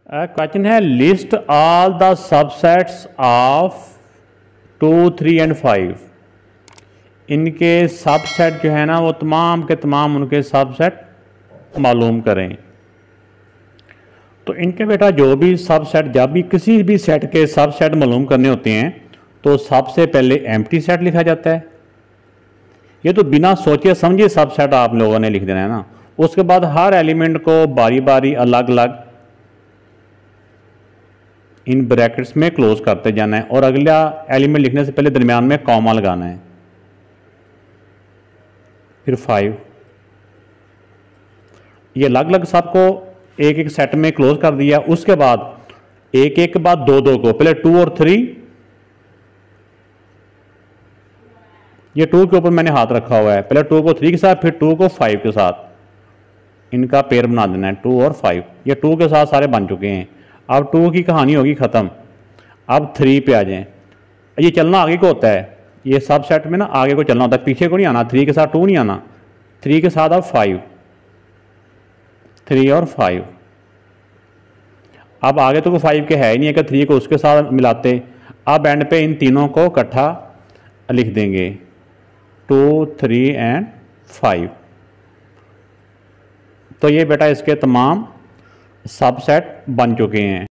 Question है list all the subsets of 2, 3 and 5। इनके subset जो है ना वो तमाम के तमाम उनके सबसेट मालूम करें। तो इनके बेटा जो भी सबसेट, जब भी किसी भी सेट के सबसेट मालूम करने होते हैं तो सबसे पहले एम्प्टी सेट लिखा जाता है। ये तो बिना सोचे समझे सबसेट आप लोगों ने लिख देना है ना। उसके बाद हर एलिमेंट को बारी बारी अलग अलग इन ब्रैकेट्स में क्लोज करते जाना है और अगला एलिमेंट लिखने से पहले दरमियान में कॉमा लगाना है। फिर 5 ये अलग अलग सबको एक एक सेट में क्लोज कर दिया। उसके बाद एक एक के बाद दो दो को, पहले 2 और 3, ये 2 के ऊपर मैंने हाथ रखा हुआ है, पहले 2 को 3 के साथ फिर 2 को 5 के साथ इनका पेयर बना देना है 2 और 5। ये 2 के साथ सारे बन चुके हैं। अब 2 की कहानी होगी ख़त्म। अब 3 पे आ जाएं। ये चलना आगे को होता है, ये सब सेट में ना आगे को चलना होता है, पीछे को नहीं आना। 3 के साथ 2 नहीं आना, 3 के साथ अब 5, 3 और 5। अब आगे तो 5 के है ही नहीं है कि 3 को उसके साथ मिलाते। अब एंड पे इन तीनों को इकट्ठा लिख देंगे 2, 3 एंड 5। तो ये बेटा इसके तमाम सबसेट बन चुके हैं।